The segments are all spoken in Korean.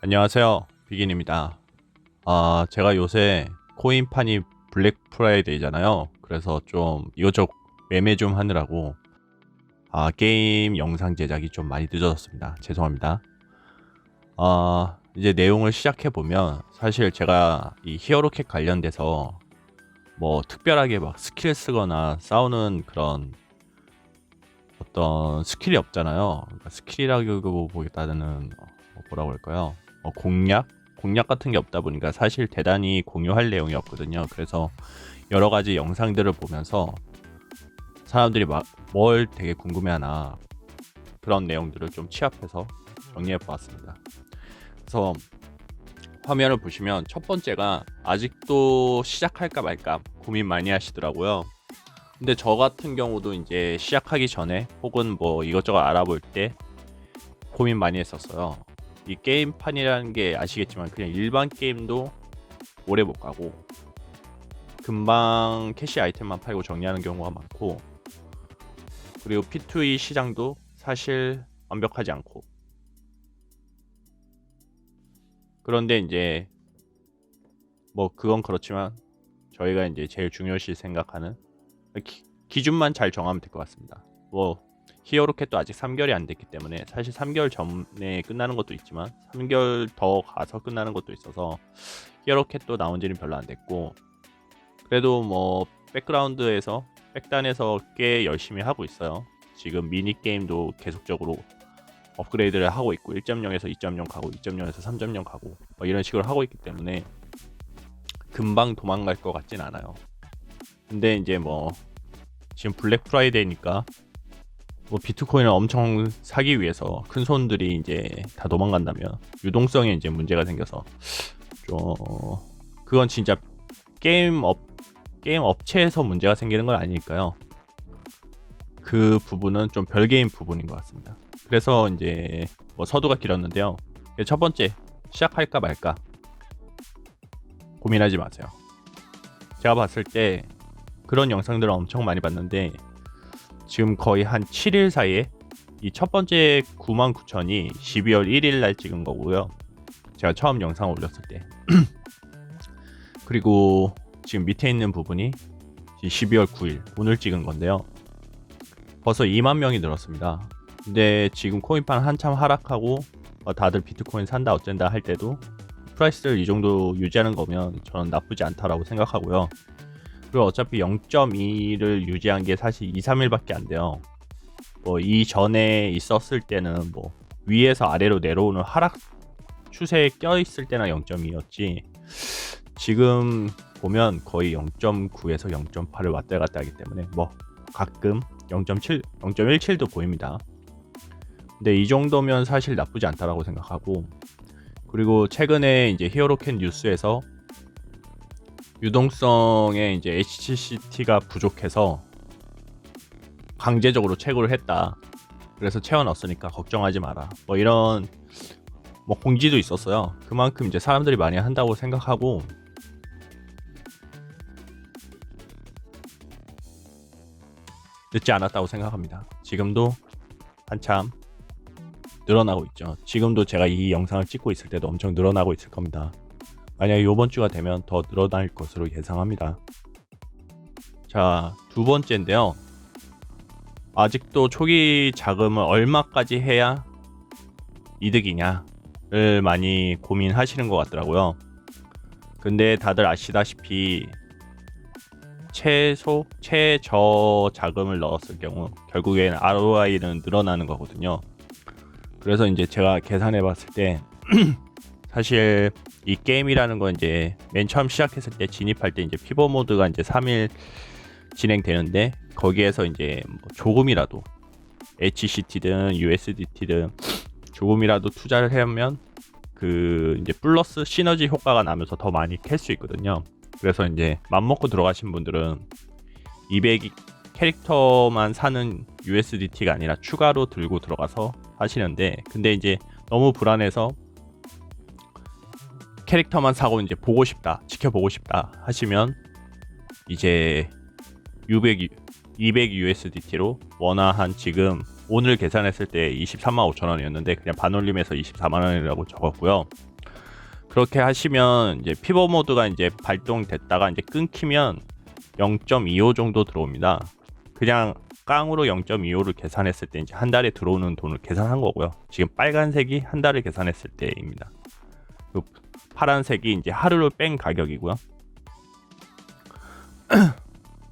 안녕하세요. 비긴입니다. 제가 요새 코인판이 블랙 프라이데이잖아요. 그래서 좀 이것저것 매매 좀 하느라고 게임 영상 제작이 좀 많이 늦어졌습니다. 죄송합니다. 이제 내용을 시작해 보면 사실 제가 이 히어로캣 관련돼서 뭐 특별하게 막 스킬 쓰거나 싸우는 그런 어떤 스킬이 없잖아요. 그러니까 스킬이라고 보기보다는 뭐라고 할까요? 공략 같은 게 없다 보니까 사실 대단히 공유할 내용이 없거든요. 그래서 여러 가지 영상들을 보면서 사람들이 막 뭘 되게 궁금해하나 그런 내용들을 좀 취합해서 정리해 보았습니다. 그래서 화면을 보시면 첫 번째가 아직도 시작할까 말까 고민 많이 하시더라고요. 근데 저 같은 경우도 이제 시작하기 전에 혹은 뭐 이것저것 알아볼 때 고민 많이 했었어요. 이 게임판이라는 게 아시겠지만 그냥 일반 게임도 오래 못 가고 금방 캐시 아이템만 팔고 정리하는 경우가 많고, 그리고 P2E 시장도 사실 완벽하지 않고, 그런데 이제 뭐 그건 그렇지만 저희가 이제 제일 중요시 생각하는 기준만 잘 정하면 될 것 같습니다. 뭐 히어로캣도 아직 3개월이 안 됐기 때문에 사실 3개월 전에 끝나는 것도 있지만 3개월 더 가서 끝나는 것도 있어서 히어로캣도 나온 지는 별로 안 됐고, 그래도 뭐 백그라운드에서 백단에서 꽤 열심히 하고 있어요. 지금 미니게임도 계속적으로 업그레이드를 하고 있고 1.0에서 2.0 가고 2.0에서 3.0 가고 뭐 이런 식으로 하고 있기 때문에 금방 도망갈 것 같진 않아요. 근데 이제 뭐 지금 블랙 프라이데이니까 뭐 비트코인을 엄청 사기 위해서 큰 손들이 이제 다 도망간다면 유동성에 이제 문제가 생겨서 좀 그건 진짜 게임 업체에서 문제가 생기는 건 아니니까요. 그 부분은 좀 별개인 부분인 것 같습니다. 그래서 이제 뭐 서두가 길었는데요. 첫 번째, 시작할까 말까 고민하지 마세요. 제가 봤을 때 그런 영상들을 엄청 많이 봤는데 지금 거의 한 7일 사이에 이 첫 번째 99,000이 12월 1일 날 찍은 거고요. 제가 처음 영상을 올렸을 때. 그리고 지금 밑에 있는 부분이 12월 9일 오늘 찍은 건데요. 벌써 2만 명이 늘었습니다. 근데 지금 코인판 한참 하락하고 다들 비트코인 산다 어쩐다 할 때도 프라이스를 이 정도 유지하는 거면 저는 나쁘지 않다라고 생각하고요. 그리고 어차피 0.2를 유지한 게 사실 2, 3일밖에 안 돼요. 뭐 이전에 있었을 때는 뭐 위에서 아래로 내려오는 하락 추세에 껴있을 때나 0.2였지 지금 보면 거의 0.9에서 0.8을 왔다 갔다 하기 때문에 뭐 가끔 0.7, 0.17도 보입니다. 근데 이 정도면 사실 나쁘지 않다라고 생각하고, 그리고 최근에 이제 히어로캣 뉴스에서 유동성에 이제 HCCT가 부족해서 강제적으로 채굴을 했다. 그래서 채워 넣었으니까 걱정하지 마라. 뭐 이런 뭐 공지도 있었어요. 그만큼 이제 사람들이 많이 한다고 생각하고 늦지 않았다고 생각합니다. 지금도 한참 늘어나고 있죠. 지금도 제가 이 영상을 찍고 있을 때도 엄청 늘어나고 있을 겁니다. 만약에 이번 주가 되면 더 늘어날 것으로 예상합니다. 자, 두 번째인데요. 아직도 초기 자금을 얼마까지 해야 이득이냐를 많이 고민하시는 것 같더라고요. 근데 다들 아시다시피 최저 자금을 넣었을 경우 결국엔 ROI는 늘어나는 거거든요. 그래서 이제 제가 계산해 봤을 때 사실 이 게임이라는 건 이제 맨 처음 시작했을 때 진입할 때 이제 피버 모드가 이제 3일 진행되는데 거기에서 이제 뭐 조금이라도 HCT든 USDT든 조금이라도 투자를 하면 그 이제 플러스 시너지 효과가 나면서 더 많이 캘 수 있거든요. 그래서 이제 맘먹고 들어가신 분들은 200 캐릭터만 사는 USDT가 아니라 추가로 들고 들어가서 하시는데, 근데 이제 너무 불안해서 캐릭터만 사고 이제 보고 싶다, 지켜보고 싶다 하시면 이제 200 USDT로 원화한 지금 오늘 계산했을 때 235,000원이었는데 그냥 반올림해서 24만원이라고 적었고요. 그렇게 하시면 이제 피벗 모드가 이제 발동됐다가 이제 끊기면 0.25 정도 들어옵니다. 그냥 깡으로 0.25를 계산했을 때 이제 한 달에 들어오는 돈을 계산한 거고요. 지금 빨간색이 한 달을 계산했을 때입니다. 그 파란색이 이제 하루를 뺀 가격이고요.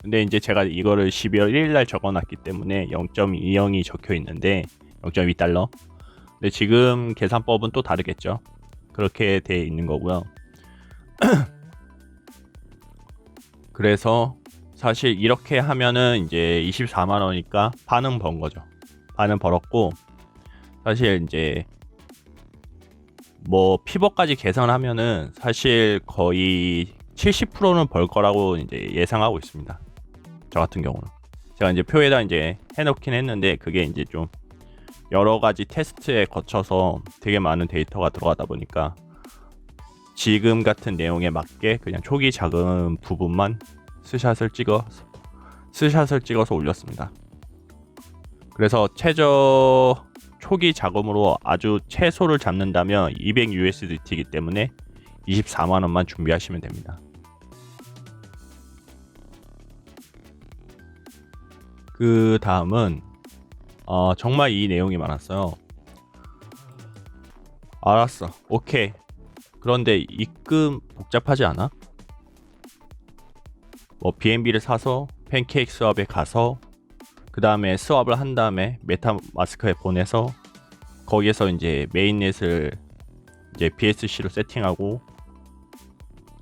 근데 이제 제가 이거를 12월 1일 날 적어놨기 때문에 0.20이 적혀 있는데 0.2달러. 근데 지금 계산법은 또 다르겠죠. 그렇게 돼 있는 거고요. 그래서 사실 이렇게 하면은 이제 24만 원이니까 반은 번 거죠. 반은 벌었고, 사실 이제 뭐 피벗까지 계산하면은 사실 거의 70%는 벌 거라고 이제 예상하고 있습니다. 저 같은 경우는 제가 이제 표에다 이제 해놓긴 했는데 그게 이제 좀 여러 가지 테스트에 거쳐서 되게 많은 데이터가 들어가다 보니까 지금 같은 내용에 맞게 그냥 초기 자금 부분만 스샷을 찍어서 올렸습니다. 그래서 최저 초기 자금으로 아주 최소를 잡는다면 200 USDT이기 때문에 24만 원만 준비하시면 됩니다. 그 다음은 정말 이 내용이 많았어요. 알았어, 오케이. 그런데 입금 복잡하지 않아? 뭐 BNB를 사서 팬케이크 스왑에 가서 그 다음에 스왑을 한 다음에 메타마스크에 보내서 거기에서 이제 메인넷을 이제 BSC로 세팅하고,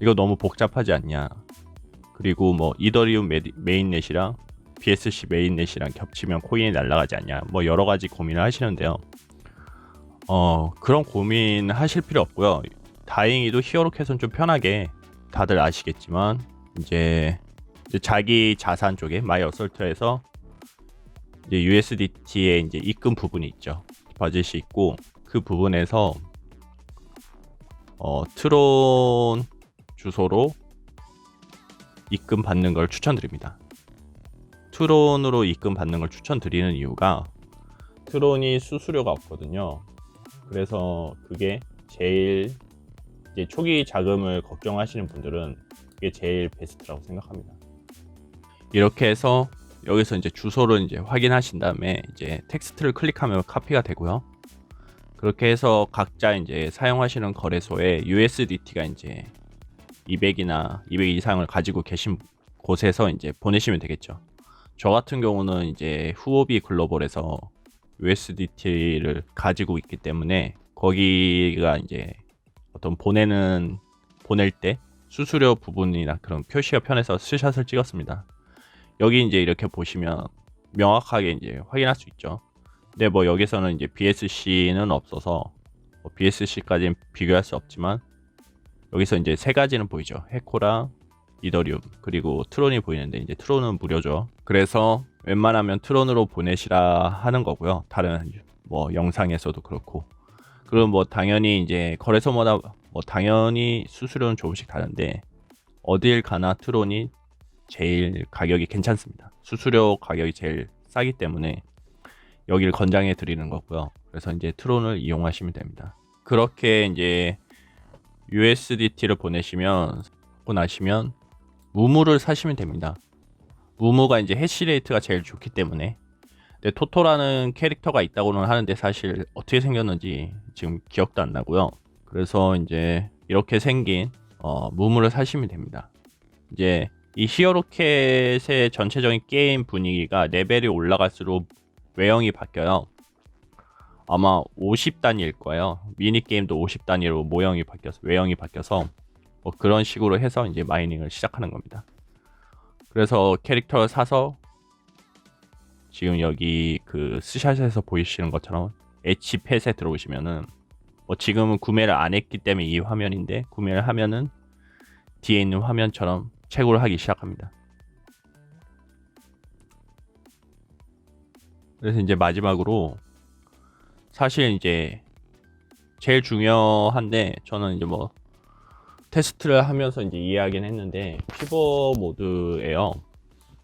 이거 너무 복잡하지 않냐? 그리고 뭐 이더리움 메인넷이랑 BSC 메인넷이랑 겹치면 코인이 날아가지 않냐? 뭐 여러 가지 고민을 하시는데요. 그런 고민 하실 필요 없고요. 다행히도 히어로캣은 좀 편하게, 다들 아시겠지만 이제 자기 자산 쪽에 마이 어설트에서 이제 USDT의 이제 입금 부분이 있죠. 디파짓이 있고, 그 부분에서 트론 주소로 입금 받는 걸 추천드립니다. 트론으로 입금 받는 걸 추천드리는 이유가 트론이 수수료가 없거든요. 그래서 그게 제일 이제 초기 자금을 걱정하시는 분들은 그게 제일 베스트라고 생각합니다. 이렇게 해서 여기서 이제 주소를 이제 확인하신 다음에 이제 텍스트를 클릭하면 카피가 되고요. 그렇게 해서 각자 이제 사용하시는 거래소에 USDT가 이제 200이나 200 이상을 가지고 계신 곳에서 이제 보내시면 되겠죠. 저 같은 경우는 이제 후오비 글로벌에서 USDT를 가지고 있기 때문에 거기가 이제 어떤 보낼 때 수수료 부분이나 그런 표시가 편해서 스샷을 찍었습니다. 여기 이제 이렇게 보시면 명확하게 이제 확인할 수 있죠. 근데 뭐 여기서는 이제 BSC는 없어서 뭐 BSC까지는 비교할 수 없지만 여기서 이제 세 가지는 보이죠. 해코랑 이더리움 그리고 트론이 보이는데 이제 트론은 무료죠. 그래서 웬만하면 트론으로 보내시라 하는 거고요. 다른 뭐 영상에서도 그렇고. 그리고 뭐 당연히 이제 거래소마다 뭐 당연히 수수료는 조금씩 다른데 어딜 가나 트론이 제일 가격이 괜찮습니다. 수수료 가격이 제일 싸기 때문에 여기를 권장해 드리는 거고요. 그래서 이제 트론을 이용하시면 됩니다. 그렇게 이제 USDT를 보내시면 무무를 사시면 됩니다. 무무가 이제 해시레이트가 제일 좋기 때문에. 근데 토토라는 캐릭터가 있다고는 하는데 사실 어떻게 생겼는지 지금 기억도 안 나고요. 그래서 이제 이렇게 생긴 무무를 사시면 됩니다. 이제 이 히어로캣의 전체적인 게임 분위기가 레벨이 올라갈수록 외형이 바뀌어요. 아마 50단위일 거예요. 미니게임도 50단위로 외형이 바뀌어서 뭐 그런 식으로 해서 이제 마이닝을 시작하는 겁니다. 그래서 캐릭터를 사서 지금 여기 그 스샷에서 보이시는 것처럼 H팻에 들어오시면은 뭐 지금은 구매를 안 했기 때문에 이 화면인데 구매를 하면은 뒤에 있는 화면처럼 채굴을 하기 시작합니다. 그래서 이제 마지막으로 사실 이제 제일 중요한데 저는 이제 뭐 테스트를 하면서 이제 이해하긴 했는데 피벗 모드예요.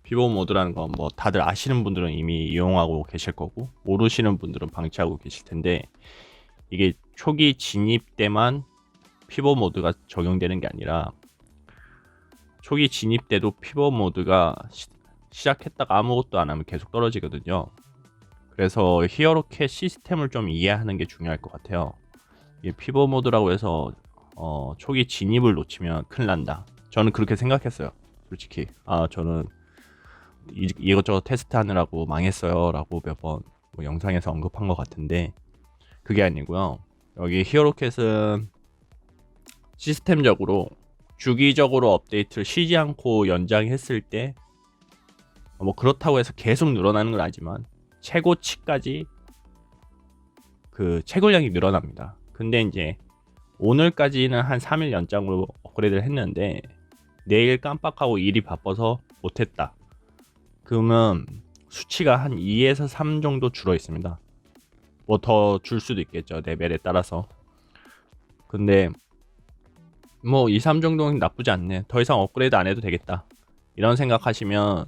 피벗 모드라는 건 뭐 다들 아시는 분들은 이미 이용하고 계실 거고 모르시는 분들은 방치하고 계실 텐데 이게 초기 진입 때만 피벗 모드가 적용되는 게 아니라 초기 진입 때도 피벗 모드가 시작했다가 아무것도 안 하면 계속 떨어지거든요. 그래서 히어로캣 시스템을 좀 이해하는 게 중요할 것 같아요. 이게 피벗 모드라고 해서 초기 진입을 놓치면 큰일 난다. 저는 그렇게 생각했어요. 솔직히 저는 이것저것 테스트하느라고 망했어요 라고 몇 번 뭐 영상에서 언급한 것 같은데 그게 아니고요. 여기 히어로캣은 시스템적으로 주기적으로 업데이트를 쉬지 않고 연장했을 때 뭐 그렇다고 해서 계속 늘어나는 건 아니지만 최고치까지 그 채굴량이 늘어납니다. 근데 이제 오늘까지는 한 3일 연장으로 업그레이드를 했는데 내일 깜빡하고 일이 바빠서 못했다. 그러면 수치가 한 2에서 3 정도 줄어 있습니다. 뭐 더 줄 수도 있겠죠. 레벨에 따라서. 근데 뭐 2, 3 정도는 나쁘지 않네. 더 이상 업그레이드 안 해도 되겠다. 이런 생각하시면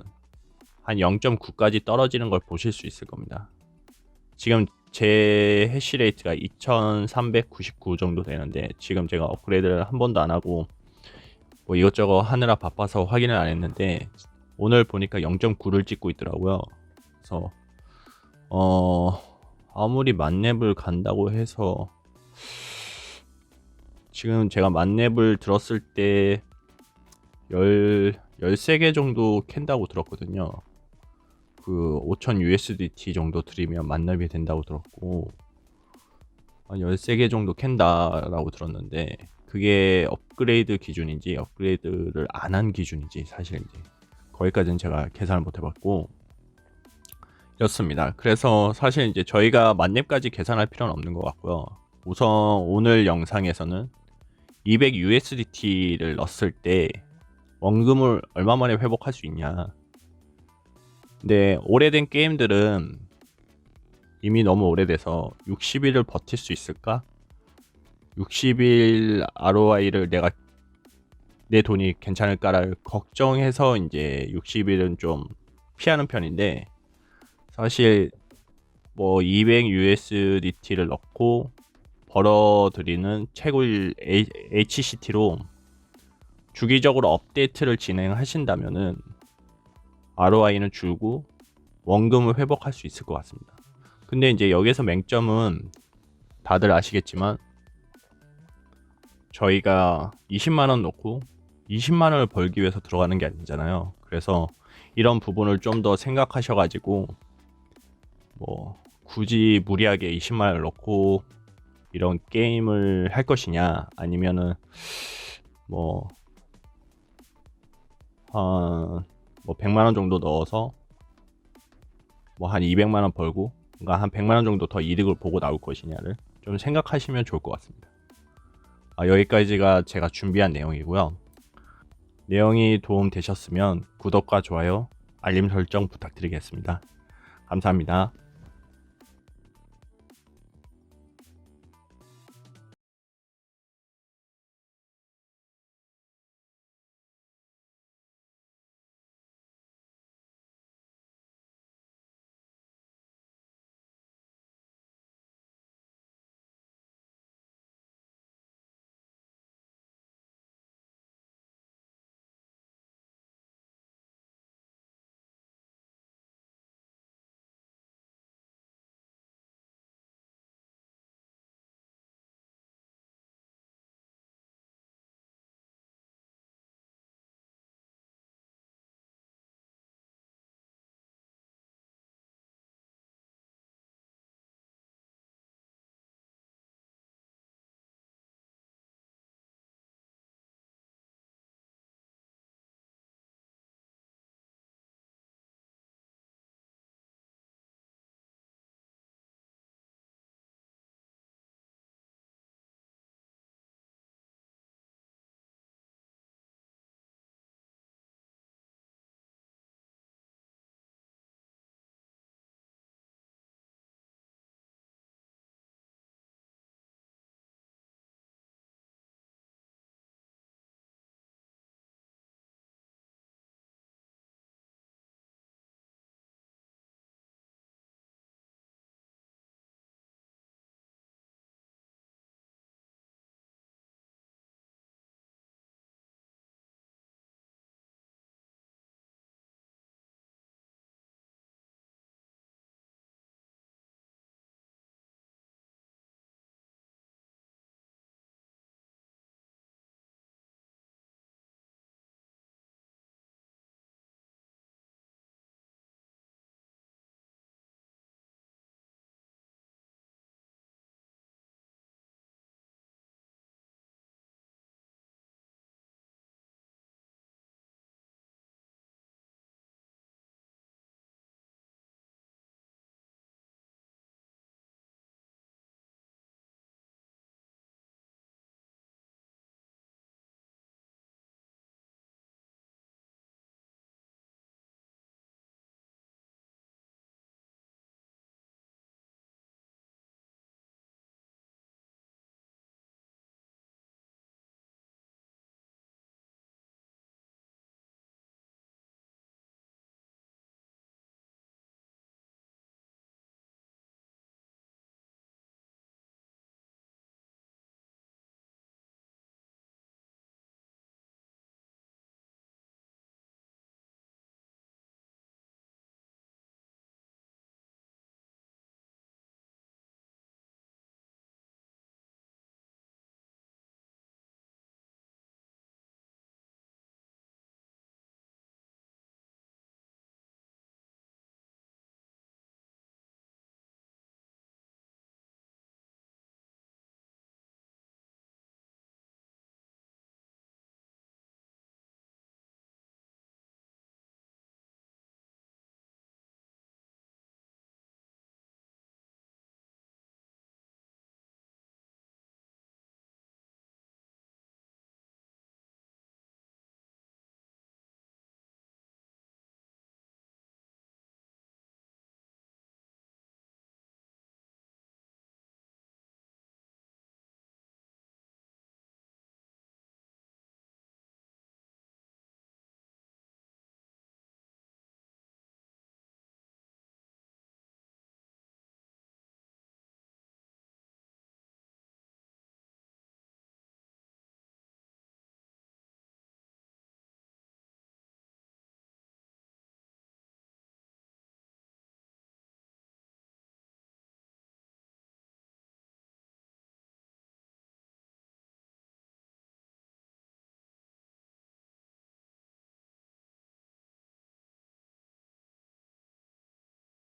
한 0.9까지 떨어지는 걸 보실 수 있을 겁니다. 지금 제 해시레이트가 2399 정도 되는데 지금 제가 업그레이드를 한 번도 안 하고 뭐 이것저것 하느라 바빠서 확인을 안 했는데 오늘 보니까 0.9를 찍고 있더라고요. 그래서 아무리 만렙을 간다고 해서 지금 제가 만렙을 들었을 때 13개 정도 캔다고 들었거든요. 그 5000 USDT 정도 드리면 만렙이 된다고 들었고 한 13개 정도 캔다라고 들었는데 그게 업그레이드 기준인지 업그레이드를 안 한 기준인지 사실 이제 거기까지는 제가 계산을 못 해봤고 이렇습니다. 그래서 사실 이제 저희가 만렙까지 계산할 필요는 없는 것 같고요. 우선 오늘 영상에서는 200 USDT를 넣었을 때 원금을 얼마 만에 회복할 수 있냐. 근데 오래된 게임들은 이미 너무 오래돼서 60일을 버틸 수 있을까? 60일 ROI를 내 돈이 괜찮을까를 걱정해서 이제 60일은 좀 피하는 편인데 사실 뭐 200 USDT를 넣고 벌어들이는 채굴 HCT로 주기적으로 업데이트를 진행하신다면은 ROI는 줄고 원금을 회복할 수 있을 것 같습니다. 근데 이제 여기서 맹점은 다들 아시겠지만 저희가 20만원 넣고 20만원을 벌기 위해서 들어가는 게 아니잖아요. 그래서 이런 부분을 좀 더 생각하셔가지고 뭐 굳이 무리하게 20만원을 넣고 이런 게임을 할 것이냐 아니면은 뭐 100만원 정도 넣어서 뭐 한 200만원 벌고 그러니까 한 100만원 정도 더 이득을 보고 나올 것이냐를 좀 생각하시면 좋을 것 같습니다. 여기까지가 제가 준비한 내용이고요. 내용이 도움 되셨으면 구독과 좋아요, 알림 설정 부탁드리겠습니다. 감사합니다.